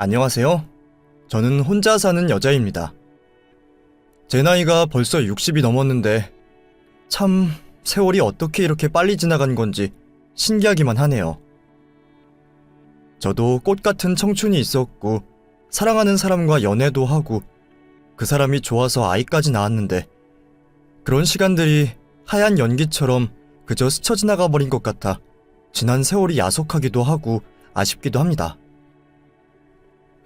안녕하세요. 저는 혼자 사는 여자입니다. 제 나이가 벌써 60이 넘었는데 참 세월이 어떻게 이렇게 빨리 지나간 건지 신기하기만 하네요. 저도 꽃 같은 청춘이 있었고 사랑하는 사람과 연애도 하고 그 사람이 좋아서 아이까지 낳았는데 그런 시간들이 하얀 연기처럼 그저 스쳐 지나가 버린 것 같아 지난 세월이 야속하기도 하고 아쉽기도 합니다.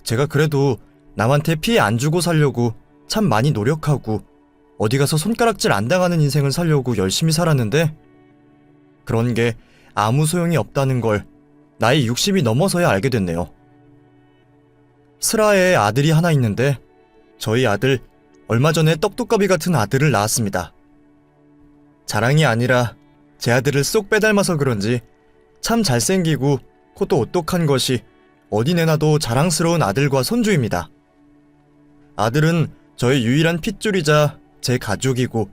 제가 그래도 남한테 피해 안 주고 살려고 참 많이 노력하고 어디 가서 손가락질 안 당하는 인생을 살려고 열심히 살았는데 그런 게 아무 소용이 없다는 걸 나이 60이 넘어서야 알게 됐네요. 슬아에 아들이 하나 있는데 저희 아들 얼마 전에 떡두꺼비 같은 아들을 낳았습니다. 자랑이 아니라 제 아들을 쏙 빼닮아서 그런지 참 잘생기고 코도 오똑한 것이 어디 내놔도 자랑스러운 아들과 손주입니다. 아들은 저의 유일한 핏줄이자 제 가족이고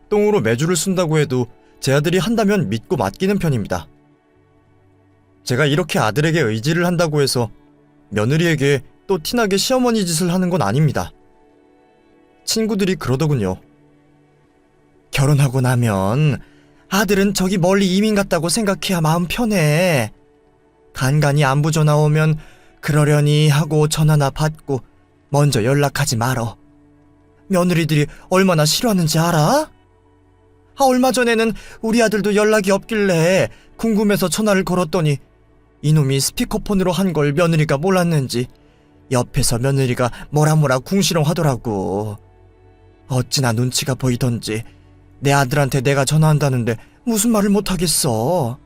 똥으로 매주를 쓴다고 해도 제 아들이 한다면 믿고 맡기는 편입니다. 제가 이렇게 아들에게 의지를 한다고 해서 며느리에게 또 티나게 시어머니 짓을 하는 건 아닙니다. 친구들이 그러더군요. 결혼하고 나면 아들은 저기 멀리 이민 갔다고 생각해야 마음 편해. 간간히 안부 전화 오면 그러려니 하고 전화나 받고 먼저 연락하지 말어. 며느리들이 얼마나 싫어하는지 알아? 얼마 전에는 우리 아들도 연락이 없길래 궁금해서 전화를 걸었더니 이놈이 스피커폰으로 한 걸 며느리가 몰랐는지 옆에서 며느리가 뭐라 궁시렁 하더라고. 어찌나 눈치가 보이던지 내 아들한테 내가 전화한다는데 무슨 말을 못하겠어.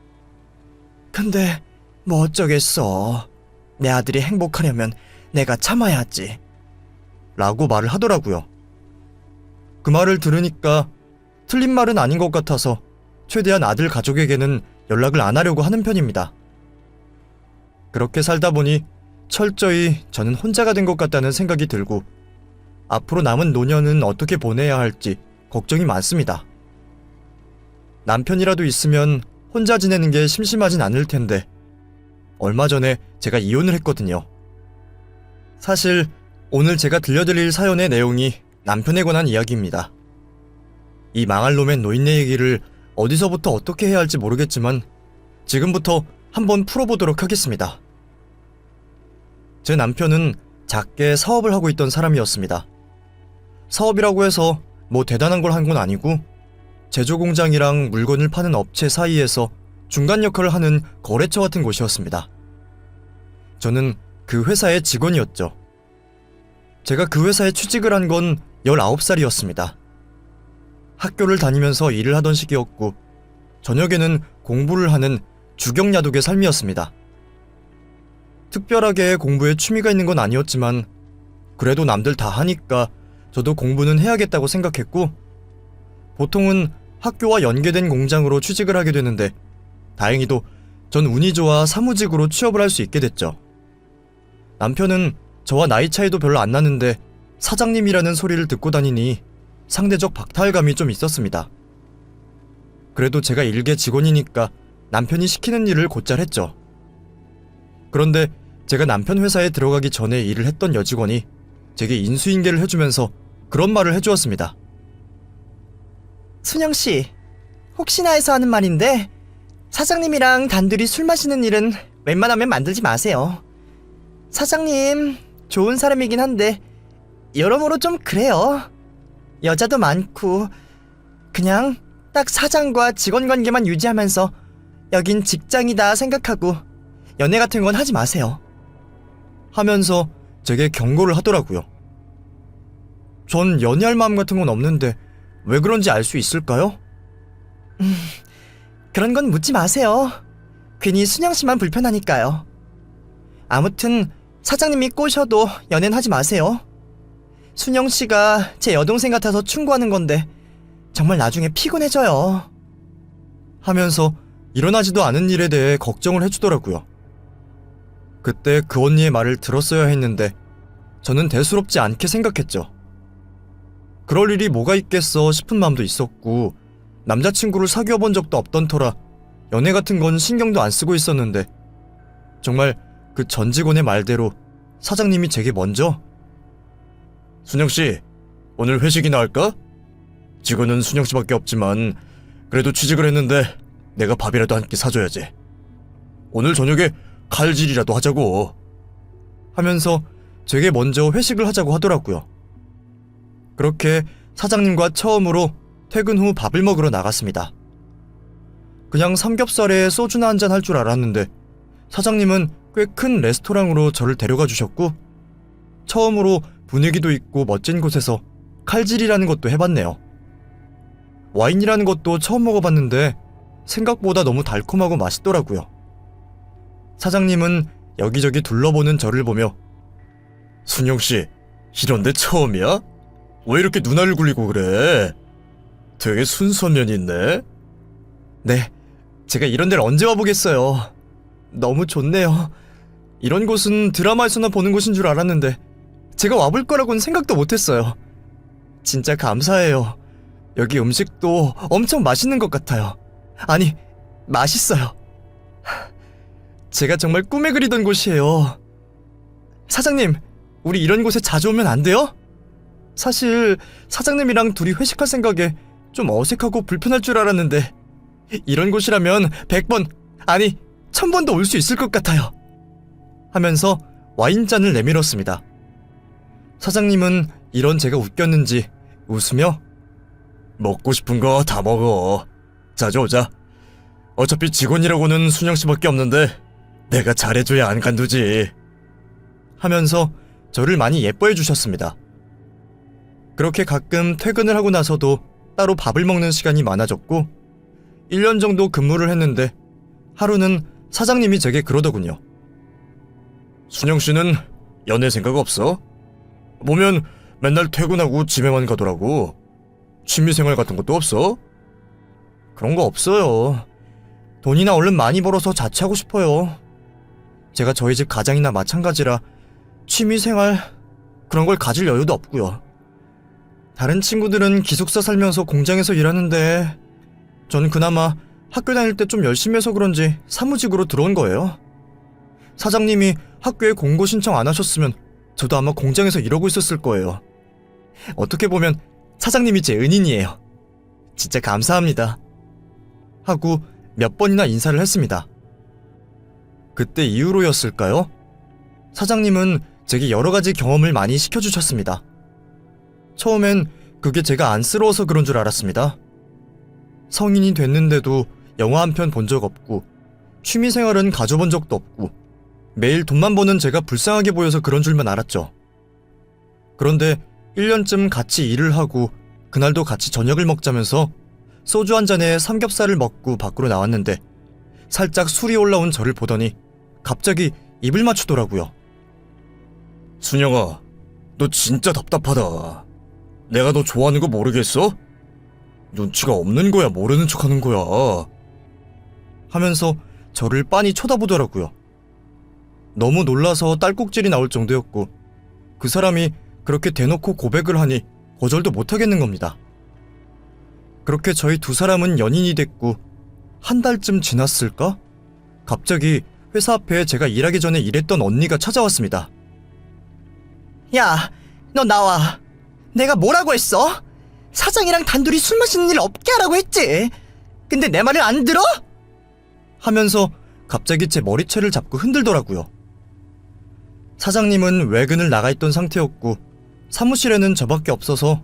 근데 뭐 어쩌겠어. 내 아들이 행복하려면 내가 참아야지. 라고 말을 하더라고요. 그 말을 들으니까 틀린 말은 아닌 것 같아서 최대한 아들 가족에게는 연락을 안 하려고 하는 편입니다. 그렇게 살다 보니 철저히 저는 혼자가 된 것 같다는 생각이 들고 앞으로 남은 노년은 어떻게 보내야 할지 걱정이 많습니다. 남편이라도 있으면 혼자 지내는 게 심심하진 않을 텐데 얼마 전에 제가 이혼을 했거든요. 사실 오늘 제가 들려드릴 사연의 내용이 남편에 관한 이야기입니다. 이 망할 놈의 노인네 얘기를 어디서부터 어떻게 해야 할지 모르겠지만 지금부터 한번 풀어보도록 하겠습니다. 제 남편은 작게 사업을 하고 있던 사람이었습니다. 사업이라고 해서 뭐 대단한 걸 한 건 아니고 제조 공장이랑 물건을 파는 업체 사이에서 중간 역할을 하는 거래처 같은 곳이었습니다. 저는 그 회사의 직원이었죠. 제가 그 회사에 취직을 한 건 19살이었습니다. 학교를 다니면서 일을 하던 시기였고 저녁에는 공부를 하는 주경야독의 삶이었습니다. 특별하게 공부에 취미가 있는 건 아니었지만 그래도 남들 다 하니까 저도 공부는 해야겠다고 생각했고 보통은 학교와 연계된 공장으로 취직을 하게 되는데 다행히도 전 운이 좋아 사무직으로 취업을 할 수 있게 됐죠. 남편은 저와 나이 차이도 별로 안 나는데 사장님이라는 소리를 듣고 다니니 상대적 박탈감이 좀 있었습니다. 그래도 제가 일개 직원이니까 남편이 시키는 일을 곧잘 했죠. 그런데 제가 남편 회사에 들어가기 전에 일을 했던 여직원이 제게 인수인계를 해주면서 그런 말을 해주었습니다. 순영씨, 혹시나 해서 하는 말인데 사장님이랑 단둘이 술 마시는 일은 웬만하면 만들지 마세요. 사장님 좋은 사람이긴 한데 여러모로 좀 그래요. 여자도 많고 그냥 딱 사장과 직원 관계만 유지하면서 여긴 직장이다 생각하고 연애 같은 건 하지 마세요. 하면서 제게 경고를 하더라고요. 전 연애할 마음 같은 건 없는데 왜 그런지 알 수 있을까요? 그런 건 묻지 마세요. 괜히 순영씨만 불편하니까요. 아무튼 사장님이 꼬셔도 연애는 하지 마세요. 순영씨가 제 여동생 같아서 충고하는 건데 정말 나중에 피곤해져요. 하면서 일어나지도 않은 일에 대해 걱정을 해주더라고요. 그때 그 언니의 말을 들었어야 했는데 저는 대수롭지 않게 생각했죠. 그럴 일이 뭐가 있겠어 싶은 마음도 있었고 남자친구를 사귀어 본 적도 없던 터라 연애 같은 건 신경도 안 쓰고 있었는데 정말 그 전 직원의 말대로 사장님이 제게 먼저 "순영씨, 오늘 회식이나 할까? 직원은 순영씨밖에 없지만 그래도 취직을 했는데 내가 밥이라도 한 끼 사줘야지. 오늘 저녁에 칼질이라도 하자고." 하면서 제게 먼저 회식을 하자고 하더라고요. 그렇게 사장님과 처음으로 퇴근 후 밥을 먹으러 나갔습니다. 그냥 삼겹살에 소주나 한잔 할 줄 알았는데 사장님은 꽤 큰 레스토랑으로 저를 데려가 주셨고, 처음으로 분위기도 있고 멋진 곳에서 칼질이라는 것도 해봤네요. 와인이라는 것도 처음 먹어봤는데 생각보다 너무 달콤하고 맛있더라고요. 사장님은 여기저기 둘러보는 저를 보며 "순영씨, 이런데 처음이야? 왜 이렇게 눈알을 굴리고 그래? 되게 순수한 면이 있네." "네, 제가 이런 데를 언제 와보겠어요. 너무 좋네요. 이런 곳은 드라마에서나 보는 곳인 줄 알았는데 제가 와볼 거라고는 생각도 못했어요. 진짜 감사해요. 여기 음식도 엄청 맛있는 것 같아요. 아니, 맛있어요. 제가 정말 꿈에 그리던 곳이에요. 사장님, 우리 이런 곳에 자주 오면 안 돼요? 사실 사장님이랑 둘이 회식할 생각에 좀 어색하고 불편할 줄 알았는데 이런 곳이라면 100번, 아니 1000번도 올 수 있을 것 같아요." 하면서 와인잔을 내밀었습니다. 사장님은 이런 제가 웃겼는지 웃으며 "먹고 싶은 거 다 먹어. 자주 오자. 어차피 직원이라고는 순영씨밖에 없는데 내가 잘해줘야 안 간두지." 하면서 저를 많이 예뻐해 주셨습니다. 그렇게 가끔 퇴근을 하고 나서도 따로 밥을 먹는 시간이 많아졌고, 1년 정도 근무를 했는데 하루는 사장님이 제게 그러더군요. "순영씨는 연애 생각 없어? 보면 맨날 퇴근하고 집에만 가더라고. 취미생활 같은 것도 없어?" "그런 거 없어요. 돈이나 얼른 많이 벌어서 자취하고 싶어요. 제가 저희 집 가장이나 마찬가지라 취미생활 그런 걸 가질 여유도 없고요. 다른 친구들은 기숙사 살면서 공장에서 일하는데 전 그나마 학교 다닐 때 좀 열심히 해서 그런지 사무직으로 들어온 거예요. 사장님이 학교에 공고 신청 안 하셨으면 저도 아마 공장에서 이러고 있었을 거예요. 어떻게 보면 사장님이 제 은인이에요. 진짜 감사합니다." 하고 몇 번이나 인사를 했습니다. 그때 이후로였을까요? 사장님은 제게 여러 가지 경험을 많이 시켜주셨습니다. 처음엔 그게 제가 안쓰러워서 그런 줄 알았습니다. 성인이 됐는데도 영화 한 편 본 적 없고 취미생활은 가져본 적도 없고 매일 돈만 버는 제가 불쌍하게 보여서 그런 줄만 알았죠. 그런데 1년쯤 같이 일을 하고 그날도 같이 저녁을 먹자면서 소주 한 잔에 삼겹살을 먹고 밖으로 나왔는데 살짝 술이 올라온 저를 보더니 갑자기 입을 맞추더라고요. "순영아, 너 진짜 답답하다. 내가 너 좋아하는 거 모르겠어? 눈치가 없는 거야, 모르는 척하는 거야?" 하면서 저를 빤히 쳐다보더라고요. 너무 놀라서 딸꾹질이 나올 정도였고, 그 사람이 그렇게 대놓고 고백을 하니 거절도 못하겠는 겁니다. 그렇게 저희 두 사람은 연인이 됐고, 한 달쯤 지났을까? 갑자기 회사 앞에 제가 일하기 전에 일했던 언니가 찾아왔습니다. 야, 너 나와. 내가 뭐라고 했어? 사장이랑 단둘이 술 마시는 일 없게 하라고 했지. 근데 내 말을 안 들어? 하면서 갑자기 제 머리채를 잡고 흔들더라고요. 사장님은 외근을 나가 있던 상태였고 사무실에는 저밖에 없어서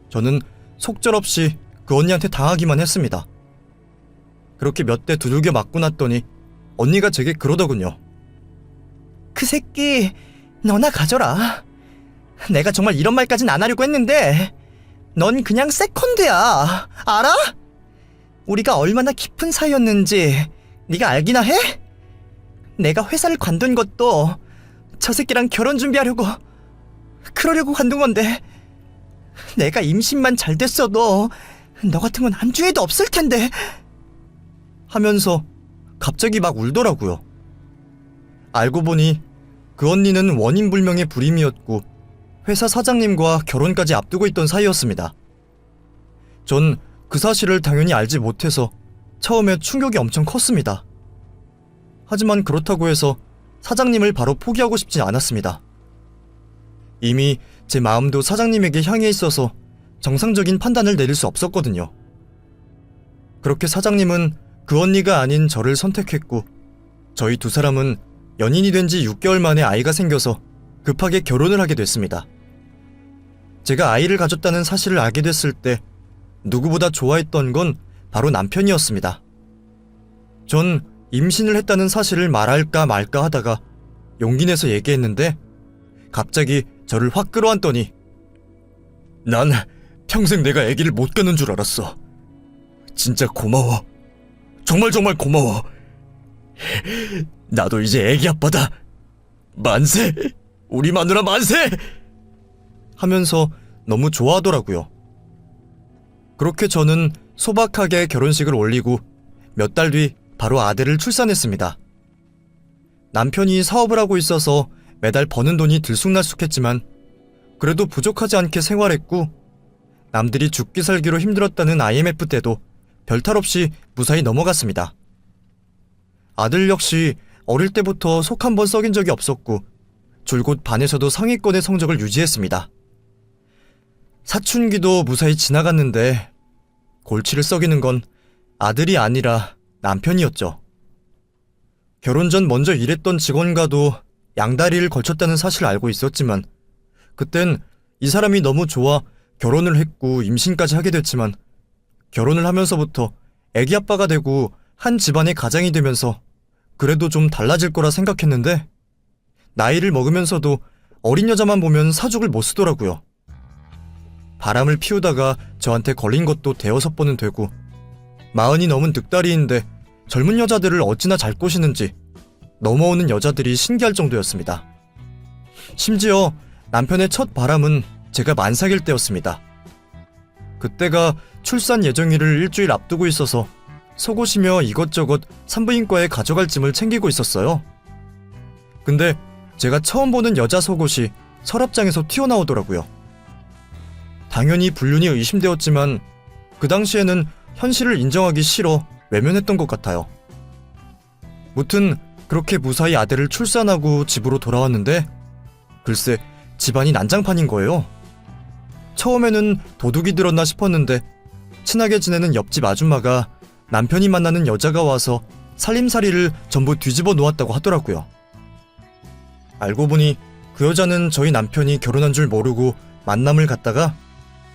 저는 속절없이 그 언니한테 당하기만 했습니다. 그렇게 몇 대 두들겨 맞고 났더니 언니가 제게 그러더군요. 그 새끼 너나 가져라. 내가 정말 이런 말까진 안 하려고 했는데 넌 그냥 세컨드야. 알아? 우리가 얼마나 깊은 사이였는지 네가 알기나 해? 내가 회사를 관둔 것도 저 새끼랑 결혼 준비하려고, 그러려고 관둔 건데 내가 임신만 잘 됐어도 너 같은 건 한 주에도 없을 텐데. 하면서 갑자기 막 울더라고요. 알고 보니 그 언니는 원인불명의 불임이었고 회사 사장님과 결혼까지 앞두고 있던 사이였습니다. 전 그 사실을 당연히 알지 못해서 처음에 충격이 엄청 컸습니다. 하지만 그렇다고 해서 사장님을 바로 포기하고 싶지 않았습니다. 이미 제 마음도 사장님에게 향해 있어서 정상적인 판단을 내릴 수 없었거든요. 그렇게 사장님은 그 언니가 아닌 저를 선택했고, 저희 두 사람은 연인이 된 지 6개월 만에 아이가 생겨서 급하게 결혼을 하게 됐습니다. 제가 아이를 가졌다는 사실을 알게 됐을 때 누구보다 좋아했던 건 바로 남편이었습니다. 전 임신을 했다는 사실을 말할까 말까 하다가 용기 내서 얘기했는데 갑자기 저를 확 끌어안더니 난 평생 내가 아기를 못 갖는 줄 알았어. 진짜 고마워. 정말 고마워. 나도 이제 아기 아빠다. 만세! 우리 마누라 만세! 하면서 너무 좋아하더라고요. 그렇게 저는 소박하게 결혼식을 올리고 몇 달 뒤 바로 아들을 출산했습니다. 남편이 사업을 하고 있어서 매달 버는 돈이 들쑥날쑥했지만 그래도 부족하지 않게 생활했고, 남들이 죽기 살기로 힘들었다는 IMF 때도 별탈 없이 무사히 넘어갔습니다. 아들 역시 어릴 때부터 속 한 번 썩인 적이 없었고 줄곧 반에서도 상위권의 성적을 유지했습니다. 사춘기도 무사히 지나갔는데 골치를 썩이는 건 아들이 아니라 남편이었죠. 결혼 전 먼저 일했던 직원과도 양다리를 걸쳤다는 사실을 알고 있었지만 그땐 이 사람이 너무 좋아 결혼을 했고 임신까지 하게 됐지만, 결혼을 하면서부터 애기 아빠가 되고 한 집안의 가장이 되면서 그래도 좀 달라질 거라 생각했는데 나이를 먹으면서도 어린 여자만 보면 사죽을 못 쓰더라고요. 바람을 피우다가 저한테 걸린 것도 대여섯 번은 되고, 40이 넘은 늑다리인데 젊은 여자들을 어찌나 잘 꼬시는지 넘어오는 여자들이 신기할 정도였습니다. 심지어 남편의 첫 바람은 제가 만삭일 때였습니다. 그때가 출산 예정일을 일주일 앞두고 있어서 속옷이며 이것저것 산부인과에 가져갈 짐을 챙기고 있었어요. 근데 제가 처음 보는 여자 속옷이 서랍장에서 튀어나오더라고요. 당연히 불륜이 의심되었지만 그 당시에는 현실을 인정하기 싫어 외면했던 것 같아요. 무튼 그렇게 무사히 아들을 출산하고 집으로 돌아왔는데 글쎄 집안이 난장판인 거예요. 처음에는 도둑이 들었나 싶었는데 친하게 지내는 옆집 아줌마가 남편이 만나는 여자가 와서 살림살이를 전부 뒤집어 놓았다고 하더라고요. 알고 보니 그 여자는 저희 남편이 결혼한 줄 모르고 만남을 갔다가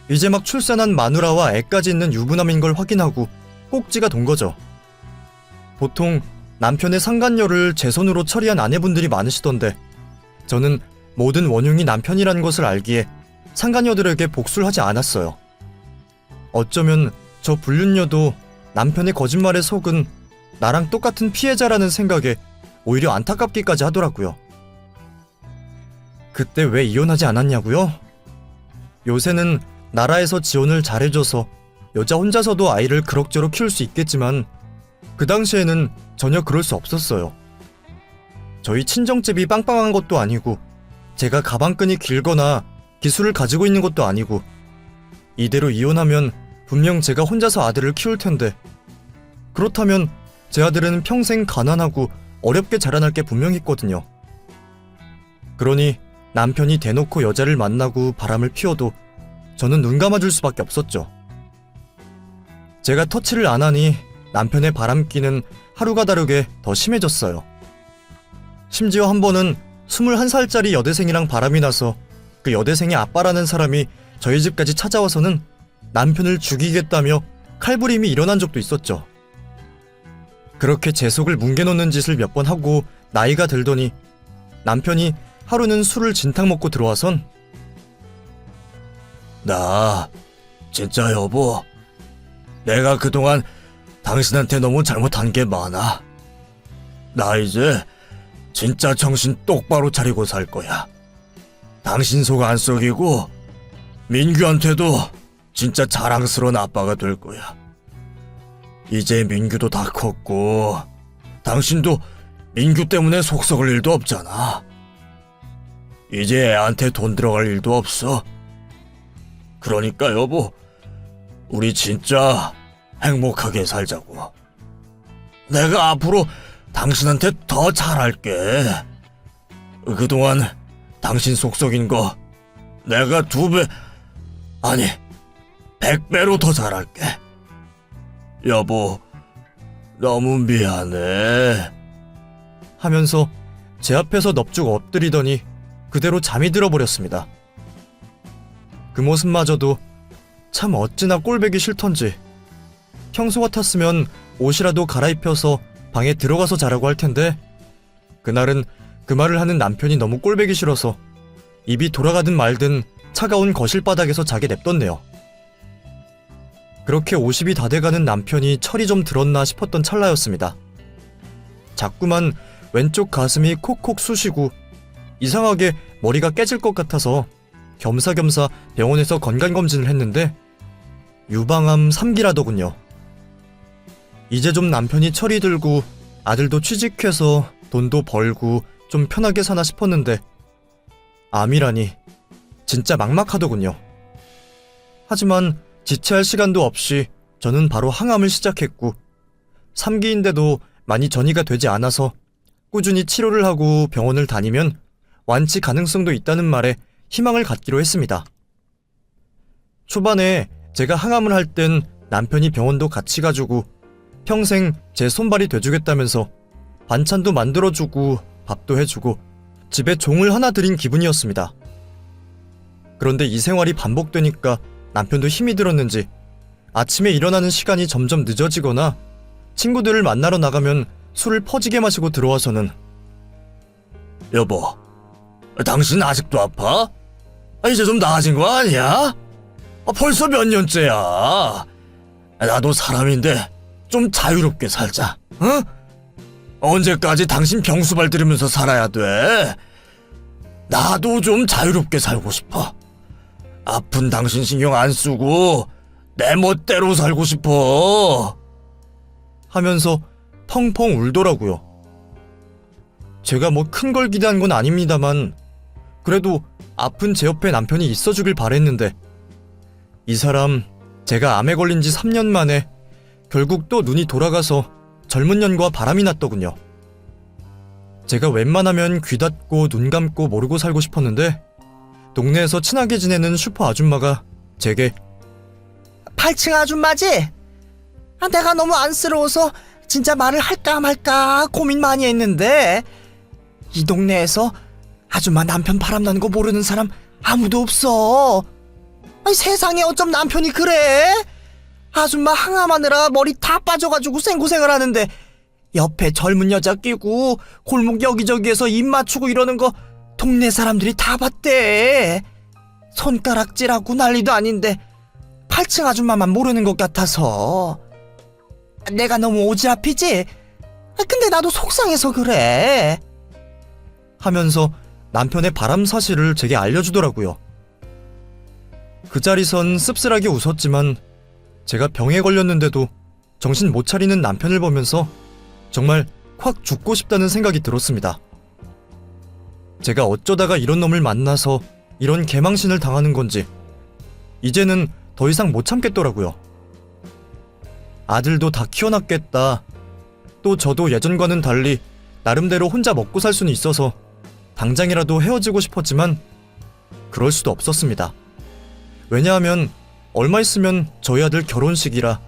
이제 막 출산한 마누라와 애까지 있는 유부남인 걸 확인하고 꼭지가 돈 거죠. 보통 남편의 상간녀를 제 손으로 처리한 아내분들이 많으시던데 저는 모든 원흉이 남편이라는 것을 알기에 상간녀들에게 복수를 하지 않았어요. 어쩌면 저 불륜녀도 남편의 거짓말에 속은 나랑 똑같은 피해자라는 생각에 오히려 안타깝기까지 하더라고요. 그때 왜 이혼하지 않았냐고요? 요새는 나라에서 지원을 잘해줘서 여자 혼자서도 아이를 그럭저럭 키울 수 있겠지만 그 당시에는 전혀 그럴 수 없었어요. 저희 친정집이 빵빵한 것도 아니고 제가 가방끈이 길거나 기술을 가지고 있는 것도 아니고, 이대로 이혼하면 분명 제가 혼자서 아들을 키울 텐데, 그렇다면 제 아들은 평생 가난하고 어렵게 자라날 게 분명했거든요. 그러니 남편이 대놓고 여자를 만나고 바람을 피워도 저는 눈 감아줄 수밖에 없었죠. 제가 터치를 안 하니 남편의 바람기는 하루가 다르게 더 심해졌어요. 심지어 한 번은 21살짜리 여대생이랑 바람이 나서 그 여대생의 아빠라는 사람이 저희 집까지 찾아와서는 남편을 죽이겠다며 칼부림이 일어난 적도 있었죠. 그렇게 제 속을 뭉개놓는 짓을 몇 번 하고 나이가 들더니 남편이 하루는 술을 진탕 먹고 들어와선 나 진짜 여보, 내가 그동안 당신한테 너무 잘못한 게 많아. 나 이제 진짜 정신 똑바로 차리고 살 거야. 당신 속 안 썩이고 민규한테도 진짜 자랑스러운 아빠가 될 거야. 이제 민규도 다 컸고 당신도 민규 때문에 속 썩을 일도 없잖아. 이제 애한테 돈 들어갈 일도 없어. 그러니까 여보, 우리 진짜 행복하게 살자고. 내가 앞으로 당신한테 더 잘할게. 그동안 당신 속 썩인 거 내가 2배, 아니 100배로 더 잘할게. 여보, 너무 미안해. 하면서 제 앞에서 넙죽 엎드리더니 그대로 잠이 들어버렸습니다. 그 모습마저도 참 어찌나 꼴보기 싫던지, 평소 같았으면 옷이라도 갈아입혀서 방에 들어가서 자라고 할 텐데, 그날은 그 말을 하는 남편이 너무 꼴보기 싫어서 입이 돌아가든 말든 차가운 거실 바닥에서 자게 냅뒀네요. 그렇게 50이 다 돼가는 남편이 철이 좀 들었나 싶었던 찰나였습니다. 자꾸만 왼쪽 가슴이 콕콕 쑤시고 이상하게 머리가 깨질 것 같아서 겸사겸사 병원에서 건강검진을 했는데 유방암 3기라더군요. 이제 좀 남편이 철이 들고 아들도 취직해서 돈도 벌고 좀 편하게 사나 싶었는데 암이라니 진짜 막막하더군요. 하지만 지체할 시간도 없이 저는 바로 항암을 시작했고 3기인데도 많이 전이가 되지 않아서 꾸준히 치료를 하고 병원을 다니면 완치 가능성도 있다는 말에 희망을 갖기로 했습니다. 초반에 제가 항암을 할 땐 남편이 병원도 같이 가주고 평생 제 손발이 돼주겠다면서 반찬도 만들어주고 밥도 해주고 집에 종을 하나 들인 기분이었습니다. 그런데 이 생활이 반복되니까 남편도 힘이 들었는지 아침에 일어나는 시간이 점점 늦어지거나 친구들을 만나러 나가면 술을 퍼지게 마시고 들어와서는 여보, 당신 아직도 아파? 이제 좀 나아진 거 아니야? 벌써 몇 년째야. 나도 사람인데 좀 자유롭게 살자, 응? 언제까지 당신 병수발 들으면서 살아야 돼? 나도 좀 자유롭게 살고 싶어. 아픈 당신 신경 안 쓰고 내 멋대로 살고 싶어. 하면서 펑펑 울더라고요. 제가 뭐 큰 걸 기대한 건 아닙니다만 그래도 아픈 제 옆에 남편이 있어주길 바랬는데 이 사람 제가 암에 걸린 지 3년 만에 결국 또 눈이 돌아가서 젊은 년과 바람이 났더군요. 제가 웬만하면 귀 닫고 눈 감고 모르고 살고 싶었는데 동네에서 친하게 지내는 슈퍼 아줌마가 제게 8층 아줌마지? 내가 너무 안쓰러워서 진짜 말을 할까 말까 고민 많이 했는데 이 동네에서 아줌마 남편 바람나는 거 모르는 사람 아무도 없어. 아니, 세상에 어쩜 남편이 그래? 아줌마 항암하느라 머리 다 빠져가지고 생고생을 하는데 옆에 젊은 여자 끼고 골목 여기저기에서 입 맞추고 이러는 거 동네 사람들이 다 봤대. 손가락질하고 난리도 아닌데 8층 아줌마만 모르는 것 같아서. 내가 너무 오지랖이지? 근데 나도 속상해서 그래. 하면서 남편의 바람 사실을 제게 알려주더라고요. 그 자리선 씁쓸하게 웃었지만 제가 병에 걸렸는데도 정신 못 차리는 남편을 보면서 정말 확 죽고 싶다는 생각이 들었습니다. 제가 어쩌다가 이런 놈을 만나서 이런 개망신을 당하는 건지 이제는 더 이상 못 참겠더라고요. 아들도 다 키워놨겠다. 또 저도 예전과는 달리 나름대로 혼자 먹고 살 수는 있어서 당장이라도 헤어지고 싶었지만 그럴 수도 없었습니다. 왜냐하면 얼마 있으면 저희 아들 결혼식이라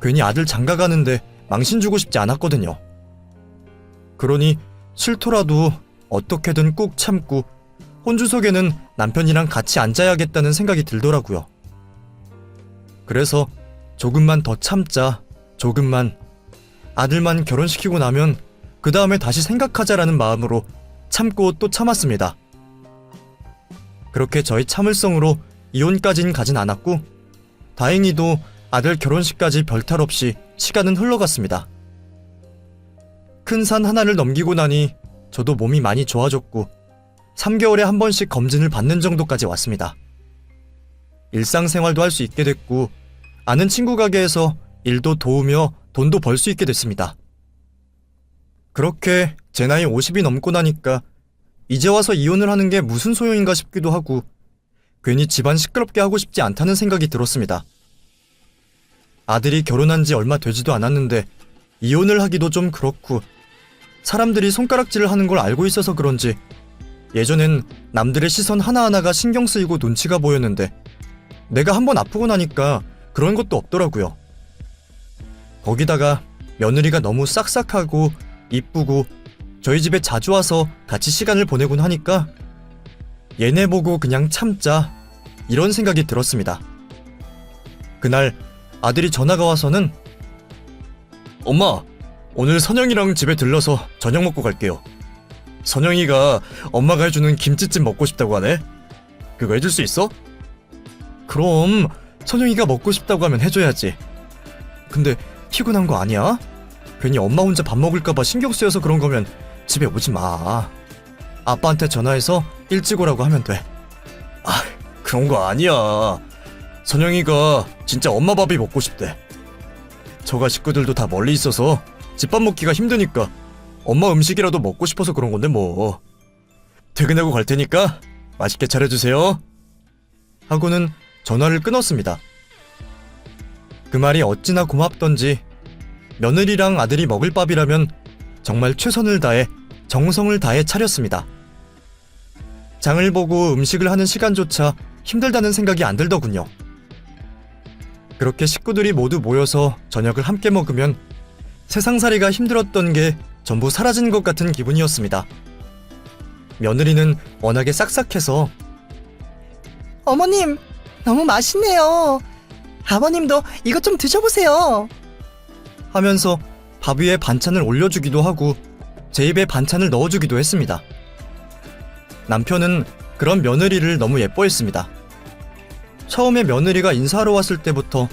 괜히 아들 장가가는데 망신 주고 싶지 않았거든요. 그러니 싫더라도 어떻게든 꾹 참고 혼주석에는 남편이랑 같이 앉아야겠다는 생각이 들더라고요. 그래서 조금만 더 참자, 조금만. 아들만 결혼시키고 나면 그 다음에 다시 생각하자라는 마음으로 참고 또 참았습니다. 그렇게 저희 참을성으로 이혼까진 가진 않았고 다행히도 아들 결혼식까지 별탈 없이 시간은 흘러갔습니다. 큰 산 하나를 넘기고 나니 저도 몸이 많이 좋아졌고 3개월에 한 번씩 검진을 받는 정도까지 왔습니다. 일상생활도 할 수 있게 됐고 아는 친구 가게에서 일도 도우며 돈도 벌 수 있게 됐습니다. 그렇게 제 나이 50이 넘고 나니까 이제 와서 이혼을 하는 게 무슨 소용인가 싶기도 하고 괜히 집안 시끄럽게 하고 싶지 않다는 생각이 들었습니다. 아들이 결혼한 지 얼마 되지도 않았는데 이혼을 하기도 좀 그렇고 사람들이 손가락질을 하는 걸 알고 있어서 그런지 예전엔 남들의 시선 하나하나가 신경 쓰이고 눈치가 보였는데 내가 한번 아프고 나니까 그런 것도 없더라고요. 거기다가 며느리가 너무 싹싹하고 이쁘고 저희 집에 자주 와서 같이 시간을 보내곤 하니까 얘네 보고 그냥 참자 이런 생각이 들었습니다. 그날 아들이 전화가 와서는 엄마, 오늘 선영이랑 집에 들러서 저녁 먹고 갈게요. 선영이가 엄마가 해주는 김치찜 먹고 싶다고 하네. 그거 해줄 수 있어? 그럼 선영이가 먹고 싶다고 하면 해줘야지. 근데 피곤한 거 아니야? 괜히 엄마 혼자 밥 먹을까봐 신경 쓰여서 그런 거면 집에 오지 마. 아빠한테 전화해서 일찍 오라고 하면 돼. 아, 그런 거 아니야. 선영이가 진짜 엄마 밥이 먹고 싶대. 저가 식구들도 다 멀리 있어서 집밥 먹기가 힘드니까 엄마 음식이라도 먹고 싶어서 그런 건데 뭐. 퇴근하고 갈 테니까 맛있게 차려주세요. 하고는 전화를 끊었습니다. 그 말이 어찌나 고맙던지 며느리랑 아들이 먹을 밥이라면 정말 최선을 다해 정성을 다해 차렸습니다. 장을 보고 음식을 하는 시간조차 힘들다는 생각이 안 들더군요. 그렇게 식구들이 모두 모여서 저녁을 함께 먹으면 세상살이가 힘들었던 게 전부 사라진 것 같은 기분이었습니다. 며느리는 워낙에 싹싹해서 어머님, 너무 맛있네요. 아버님도 이것 좀 드셔보세요. 하면서 밥 위에 반찬을 올려주기도 하고 제 입에 반찬을 넣어주기도 했습니다. 남편은 그런 며느리를 너무 예뻐했습니다. 처음에 며느리가 인사하러 왔을 때부터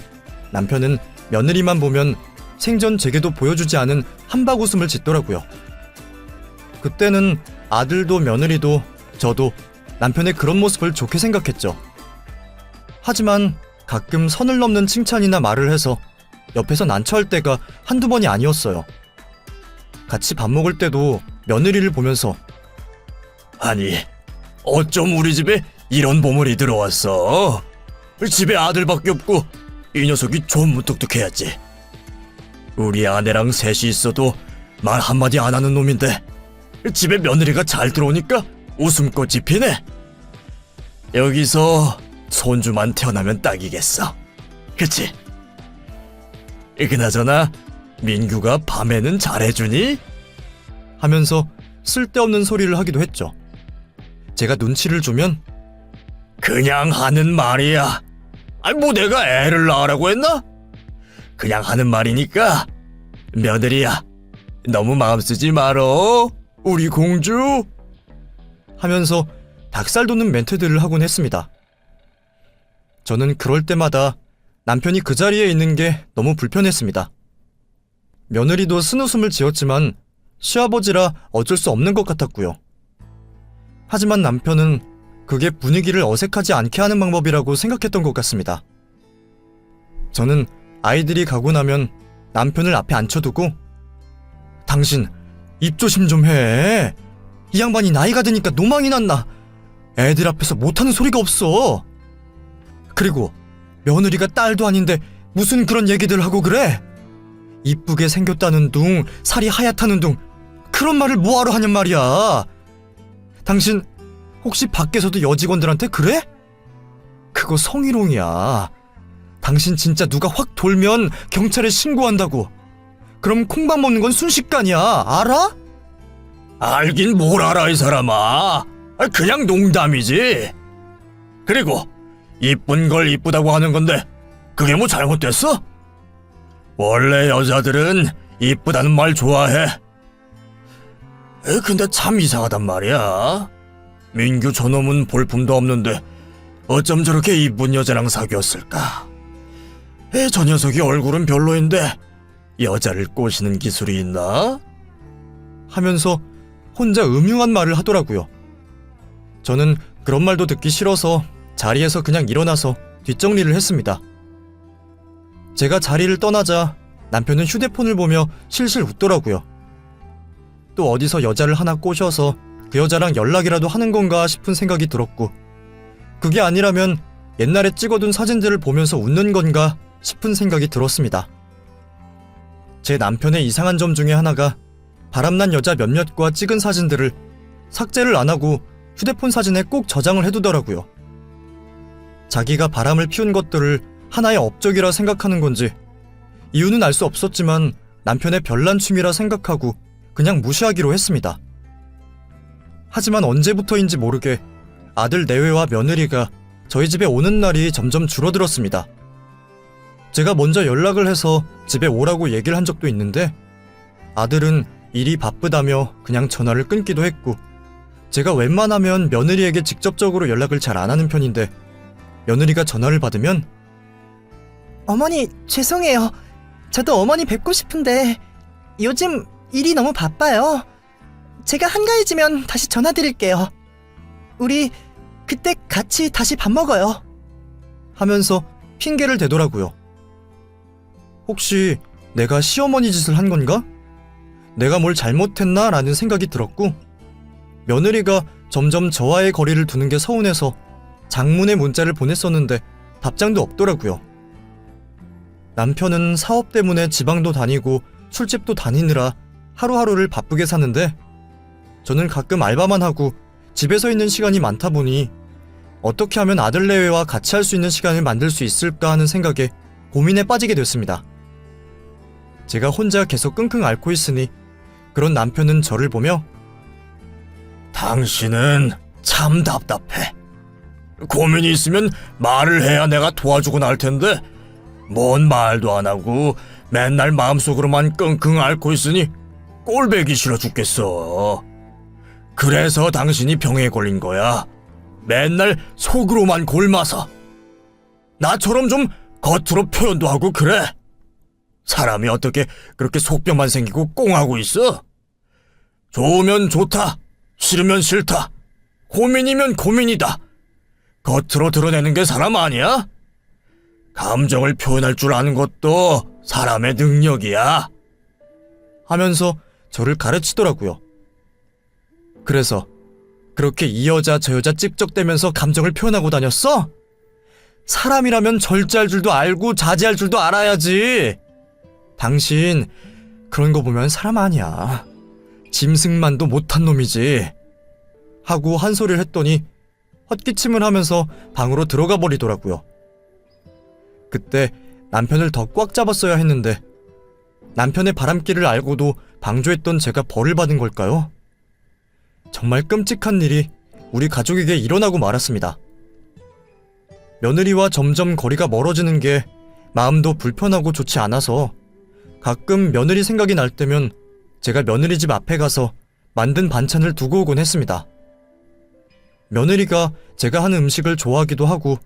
남편은 며느리만 보면 생전 제게도 보여주지 않은 한박 웃음을 짓더라고요. 그때는 아들도 며느리도 저도 남편의 그런 모습을 좋게 생각했죠. 하지만 가끔 선을 넘는 칭찬이나 말을 해서 옆에서 난처할 때가 한두 번이 아니었어요. 같이 밥 먹을 때도 며느리를 보면서 아니, 어쩜 우리 집에 이런 보물이 들어왔어? 집에 아들밖에 없고 이 녀석이 좀 무뚝뚝해야지. 우리 아내랑 셋이 있어도 말 한마디 안 하는 놈인데 집에 며느리가 잘 들어오니까 웃음꽃이 피네. 여기서 손주만 태어나면 딱이겠어. 그치? 그나저나 민규가 밤에는 잘해주니? 하면서 쓸데없는 소리를 하기도 했죠. 제가 눈치를 주면 그냥 하는 말이야. 아니 뭐 내가 애를 낳으라고 했나? 그냥 하는 말이니까 며느리야 너무 마음 쓰지 말어 우리 공주 하면서 닭살 돋는 멘트들을 하곤 했습니다. 저는 그럴 때마다 남편이 그 자리에 있는 게 너무 불편했습니다. 며느리도 쓴웃음을 지었지만 시아버지라 어쩔 수 없는 것 같았고요. 하지만 남편은 그게 분위기를 어색하지 않게 하는 방법이라고 생각했던 것 같습니다. 저는 아이들이 가고 나면 남편을 앞에 앉혀두고 당신 입 조심 좀 해. 이 양반이 나이가 드니까 노망이 났나. 애들 앞에서 못하는 소리가 없어. 그리고 며느리가 딸도 아닌데 무슨 그런 얘기들 하고 그래? 이쁘게 생겼다는 둥, 살이 하얗다는 둥, 그런 말을 뭐하러 하냔 말이야. 당신 혹시 밖에서도 여직원들한테 그래? 그거 성희롱이야. 당신 진짜 누가 확 돌면 경찰에 신고한다고. 그럼 콩밥 먹는 건 순식간이야. 알아? 알긴 뭘 알아 이 사람아. 그냥 농담이지. 그리고 이쁜 걸 이쁘다고 하는 건데 그게 뭐 잘못됐어? 원래 여자들은 이쁘다는 말 좋아해. 근데 참 이상하단 말이야. 민규 저놈은 볼품도 없는데 어쩜 저렇게 이쁜 여자랑 사귀었을까? 저 녀석이 얼굴은 별로인데 여자를 꼬시는 기술이 있나? 하면서 혼자 음흉한 말을 하더라고요. 저는 그런 말도 듣기 싫어서 자리에서 그냥 일어나서 뒷정리를 했습니다. 제가 자리를 떠나자 남편은 휴대폰을 보며 실실 웃더라고요. 또 어디서 여자를 하나 꼬셔서 그 여자랑 연락이라도 하는 건가 싶은 생각이 들었고, 그게 아니라면 옛날에 찍어둔 사진들을 보면서 웃는 건가 싶은 생각이 들었습니다. 제 남편의 이상한 점 중에 하나가 바람난 여자 몇몇과 찍은 사진들을 삭제를 안 하고 휴대폰 사진에 꼭 저장을 해두더라고요. 자기가 바람을 피운 것들을 하나의 업적이라 생각하는 건지 이유는 알 수 없었지만 남편의 별난 취미라 생각하고 그냥 무시하기로 했습니다. 하지만 언제부터인지 모르게 아들 내외와 며느리가 저희 집에 오는 날이 점점 줄어들었습니다. 제가 먼저 연락을 해서 집에 오라고 얘기를 한 적도 있는데 아들은 일이 바쁘다며 그냥 전화를 끊기도 했고 제가 웬만하면 며느리에게 직접적으로 연락을 잘 안 하는 편인데 며느리가 전화를 받으면 어머니, 죄송해요. 저도 어머니 뵙고 싶은데 요즘 일이 너무 바빠요. 제가 한가해지면 다시 전화드릴게요. 우리 그때 같이 다시 밥 먹어요. 하면서 핑계를 대더라고요. 혹시 내가 시어머니 짓을 한 건가? 내가 뭘 잘못했나? 라는 생각이 들었고 며느리가 점점 저와의 거리를 두는 게 서운해서 장문의 문자를 보냈었는데 답장도 없더라고요. 남편은 사업 때문에 지방도 다니고 술집도 다니느라 하루하루를 바쁘게 사는데 저는 가끔 알바만 하고 집에서 있는 시간이 많다 보니 어떻게 하면 아들 내외와 같이 할 수 있는 시간을 만들 수 있을까 하는 생각에 고민에 빠지게 됐습니다. 제가 혼자 계속 끙끙 앓고 있으니 그런 남편은 저를 보며 당신은 참 답답해. 고민이 있으면 말을 해야 내가 도와주곤 할 텐데 뭔 말도 안 하고 맨날 마음속으로만 끙끙 앓고 있으니 꼴배기 싫어 죽겠어. 그래서 당신이 병에 걸린 거야. 맨날 속으로만 골마서. 나처럼 좀 겉으로 표현도 하고 그래. 사람이 어떻게 그렇게 속병만 생기고 꽁하고 있어? 좋으면 좋다, 싫으면 싫다, 고민이면 고민이다. 겉으로 드러내는 게 사람 아니야? 감정을 표현할 줄 아는 것도 사람의 능력이야. 하면서 저를 가르치더라고요. 그래서 그렇게 이 여자 저 여자 찝쩍대면서 감정을 표현하고 다녔어? 사람이라면 절제할 줄도 알고 자제할 줄도 알아야지. 당신 그런 거 보면 사람 아니야. 짐승만도 못한 놈이지. 하고 한 소리를 했더니 헛기침을 하면서 방으로 들어가 버리더라고요. 그때 남편을 더 꽉 잡았어야 했는데 남편의 바람길을 알고도 방조했던 제가 벌을 받은 걸까요? 정말 끔찍한 일이 우리 가족에게 일어나고 말았습니다. 며느리와 점점 거리가 멀어지는 게 마음도 불편하고 좋지 않아서 가끔 며느리 생각이 날 때면 제가 며느리 집 앞에 가서 만든 반찬을 두고 오곤 했습니다. 며느리가 제가 하는 음식을 좋아하기도 하고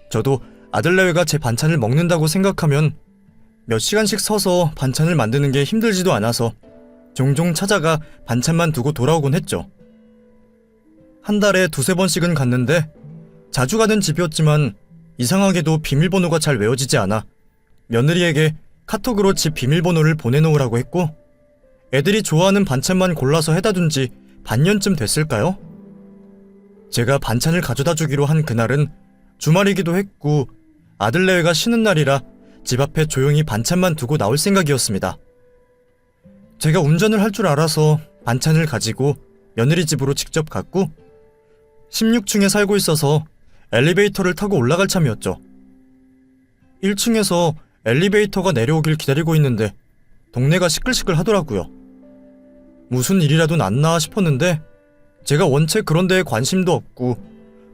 저도 아들내외가 제 반찬을 먹는다고 생각하면 몇 시간씩 서서 반찬을 만드는 게 힘들지도 않아서 종종 찾아가 반찬만 두고 돌아오곤 했죠. 한 달에 두세 번씩은 갔는데 자주 가는 집이었지만 이상하게도 비밀번호가 잘 외워지지 않아 며느리에게 카톡으로 집 비밀번호를 보내놓으라고 했고 애들이 좋아하는 반찬만 골라서 해다 둔 지 반년쯤 됐을까요? 제가 반찬을 가져다 주기로 한 그날은 주말이기도 했고 아들내외가 쉬는 날이라 집 앞에 조용히 반찬만 두고 나올 생각이었습니다. 제가 운전을 할 줄 알아서 반찬을 가지고 며느리 집으로 직접 갔고 16층에 살고 있어서 엘리베이터를 타고 올라갈 참이었죠. 1층에서 엘리베이터가 내려오길 기다리고 있는데 동네가 시끌시끌 하더라고요. 무슨 일이라도 났나 싶었는데 제가 원체 그런 데에 관심도 없고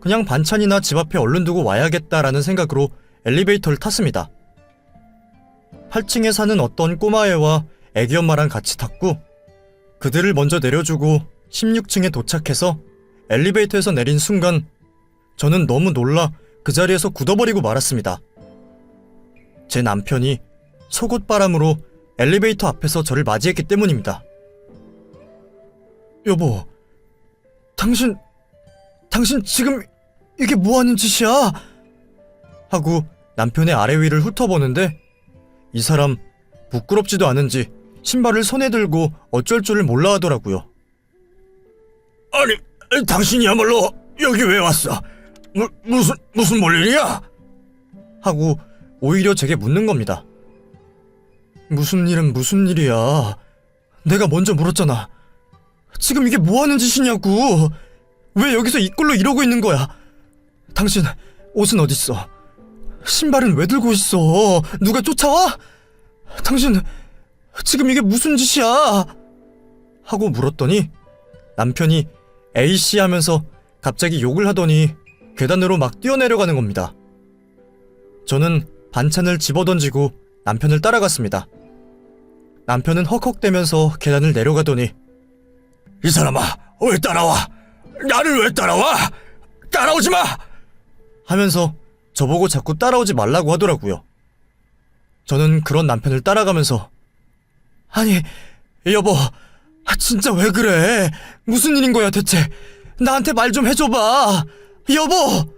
그냥 반찬이나 집 앞에 얼른 두고 와야겠다라는 생각으로 엘리베이터를 탔습니다. 8층에 사는 어떤 꼬마애와 애기 엄마랑 같이 탔고 그들을 먼저 내려주고 16층에 도착해서 엘리베이터에서 내린 순간 저는 너무 놀라 그 자리에서 굳어버리고 말았습니다. 제 남편이 속옷바람으로 엘리베이터 앞에서 저를 맞이했기 때문입니다. 여보, 당신 지금 이게 뭐하는 짓이야? 하고 남편의 아래 위를 훑어보는데 이 사람 부끄럽지도 않은지 신발을 손에 들고 어쩔 줄을 몰라 하더라고요. 아니, 당신이야말로 여기 왜 왔어? 무슨 볼 일이야? 하고 오히려 제게 묻는 겁니다. 무슨 일은 무슨 일이야. 내가 먼저 물었잖아. 지금 이게 뭐하는 짓이냐고. 왜 여기서 이 꼴로 이러고 있는 거야? 당신 옷은 어딨어? 신발은 왜 들고 있어? 누가 쫓아와? 당신 지금 이게 무슨 짓이야? 하고 물었더니 남편이 A씨 하면서 갑자기 욕을 하더니 계단으로 막 뛰어내려가는 겁니다. 저는 반찬을 집어던지고 남편을 따라갔습니다. 남편은 헉헉대면서 계단을 내려가더니 이 사람아, 왜 따라와? 나를 왜 따라와? 따라오지 마! 하면서 저보고 자꾸 따라오지 말라고 하더라고요. 저는 그런 남편을 따라가면서 아니, 여보, 진짜 왜 그래? 무슨 일인 거야 대체? 나한테 말 좀 해줘봐, 여보!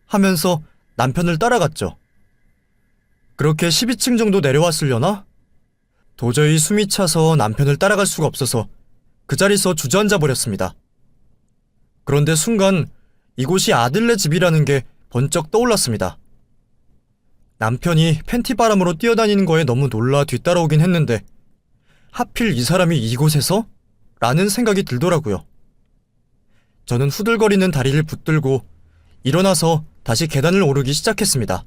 하면서 남편을 따라갔죠. 그렇게 12층 정도 내려왔으려나? 도저히 숨이 차서 남편을 따라갈 수가 없어서 그 자리에서 주저앉아 버렸습니다. 그런데 순간 이곳이 아들네 집이라는 게 번쩍 떠올랐습니다. 남편이 팬티 바람으로 뛰어다니는 거에 너무 놀라 뒤따라오긴 했는데 하필 이 사람이 이곳에서? 라는 생각이 들더라고요. 저는 후들거리는 다리를 붙들고 일어나서 다시 계단을 오르기 시작했습니다.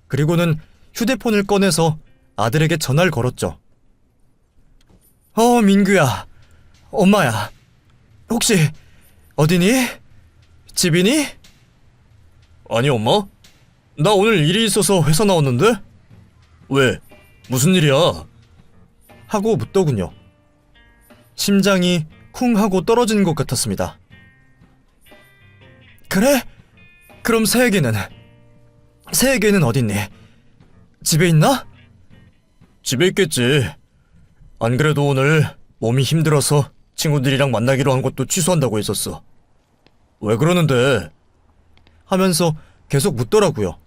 그리고는 휴대폰을 꺼내서 아들에게 전화를 걸었죠. 민규야, 엄마야, 혹시 어디니? 집이니? 아니, 엄마? 나 오늘 일이 있어서 회사 나왔는데? 왜? 무슨 일이야? 하고 묻더군요. 심장이 쿵 하고 떨어지는 것 같았습니다. 그래? 그럼 새애기는 어딨니? 집에 있나? 집에 있겠지. 안 그래도 오늘 몸이 힘들어서 친구들이랑 만나기로 한 것도 취소한다고 했었어. 왜 그러는데? 하면서 계속 묻더라고요.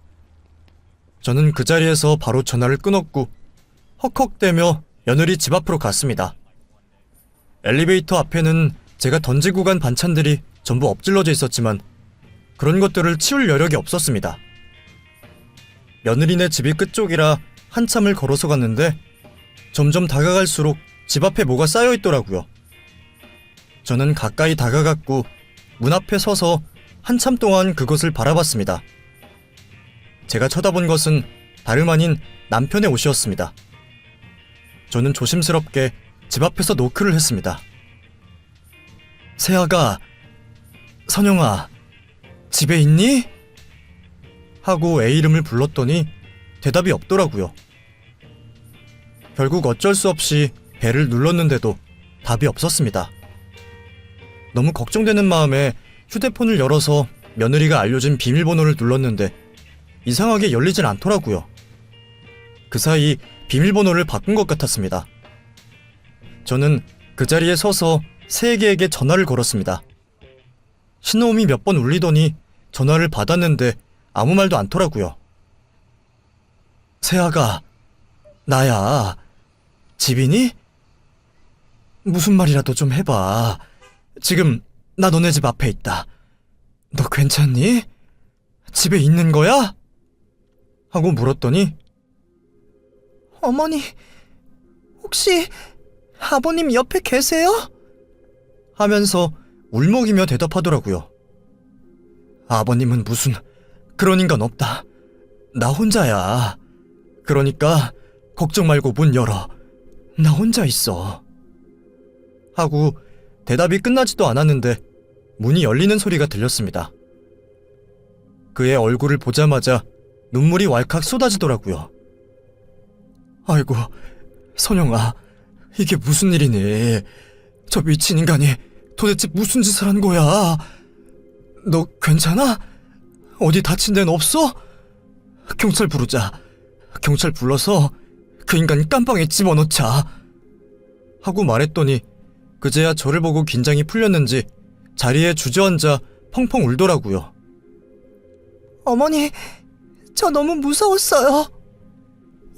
저는 그 자리에서 바로 전화를 끊었고 헉헉대며 며느리 집 앞으로 갔습니다. 엘리베이터 앞에는 제가 던지고 간 반찬들이 전부 엎질러져 있었지만 그런 것들을 치울 여력이 없었습니다. 며느리네 집이 끝쪽이라 한참을 걸어서 갔는데 점점 다가갈수록 집 앞에 뭐가 쌓여 있더라고요. 저는 가까이 다가갔고 문 앞에 서서 한참 동안 그것을 바라봤습니다. 제가 쳐다본 것은 다름 아닌 남편의 옷이었습니다. 저는 조심스럽게 집 앞에서 노크를 했습니다. 세아가, 선영아, 집에 있니? 하고 애 이름을 불렀더니 대답이 없더라고요. 결국 어쩔 수 없이 벨을 눌렀는데도 답이 없었습니다. 너무 걱정되는 마음에 휴대폰을 열어서 며느리가 알려준 비밀번호를 눌렀는데 이상하게 열리질 않더라고요. 그 사이 비밀번호를 바꾼 것 같았습니다. 저는 그 자리에 서서 새에게에게 전화를 걸었습니다. 신호음이 몇 번 울리더니 전화를 받았는데 아무 말도 않더라고요. 세아가, 나야. 집이니? 무슨 말이라도 좀 해봐. 지금 나 너네 집 앞에 있다. 너 괜찮니? 집에 있는 거야? 하고 물었더니 어머니, 혹시 아버님 옆에 계세요? 하면서 울먹이며 대답하더라고요. 아버님은 무슨 그런 인간 없다. 나 혼자야. 그러니까 걱정 말고 문 열어. 나 혼자 있어. 하고 대답이 끝나지도 않았는데 문이 열리는 소리가 들렸습니다. 그의 얼굴을 보자마자 눈물이 왈칵 쏟아지더라고요. 아이고, 선영아, 이게 무슨 일이니? 저 미친 인간이 도대체 무슨 짓을 한 거야? 너 괜찮아? 어디 다친 데는 없어? 경찰 부르자. 경찰 불러서 그 인간 깜빵에 집어넣자. 하고 말했더니 그제야 저를 보고 긴장이 풀렸는지 자리에 주저앉아 펑펑 울더라고요. 어머니, 저 너무 무서웠어요.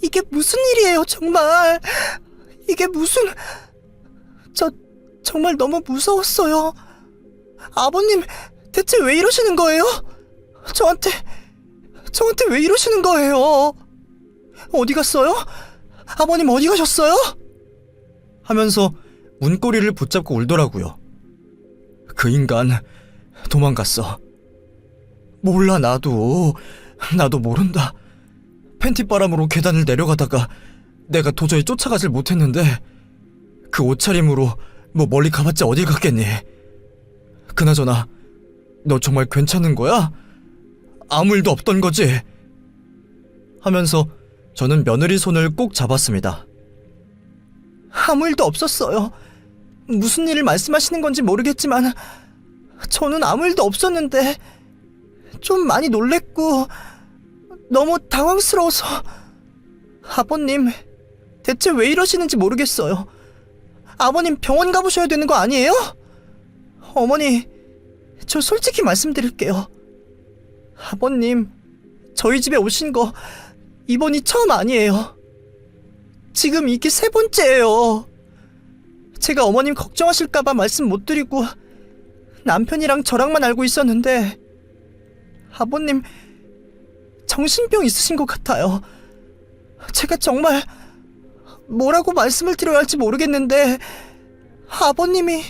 이게 무슨 일이에요, 정말. 이게 무슨... 저 정말 너무 무서웠어요. 아버님, 대체 왜 이러시는 거예요? 저한테 왜 이러시는 거예요? 어디 갔어요? 아버님 어디 가셨어요? 하면서 문고리를 붙잡고 울더라고요. 그 인간 도망갔어. 몰라, 나도 모른다. 팬티바람으로 계단을 내려가다가 내가 도저히 쫓아가질 못했는데 그 옷차림으로 뭐 멀리 가봤자 어딜 갔겠니. 그나저나 너 정말 괜찮은 거야? 아무 일도 없던 거지? 하면서 저는 며느리 손을 꼭 잡았습니다. 아무 일도 없었어요. 무슨 일을 말씀하시는 건지 모르겠지만 저는 아무 일도 없었는데 좀 많이 놀랬고 너무 당황스러워서. 아버님, 대체 왜 이러시는지 모르겠어요. 아버님 병원 가보셔야 되는 거 아니에요? 어머니, 저 솔직히 말씀드릴게요. 아버님, 저희 집에 오신 거 이번이 처음 아니에요. 지금 이게 3번째예요. 제가 어머님 걱정하실까봐 말씀 못 드리고 남편이랑 저랑만 알고 있었는데 아버님 정신병 있으신 것 같아요. 제가 정말 뭐라고 말씀을 드려야 할지 모르겠는데 아버님이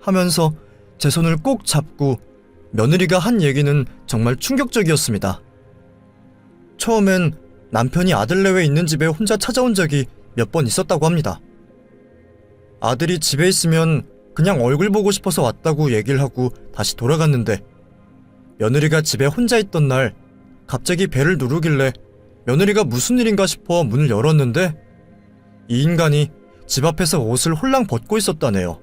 하면서 제 손을 꼭 잡고 며느리가 한 얘기는 정말 충격적이었습니다. 처음엔 남편이 아들 내외 있는 집에 혼자 찾아온 적이 몇 번 있었다고 합니다. 아들이 집에 있으면 그냥 얼굴 보고 싶어서 왔다고 얘기를 하고 다시 돌아갔는데 며느리가 집에 혼자 있던 날 갑자기 배를 누르길래 며느리가 무슨 일인가 싶어 문을 열었는데 이 인간이 집 앞에서 옷을 홀랑 벗고 있었다네요.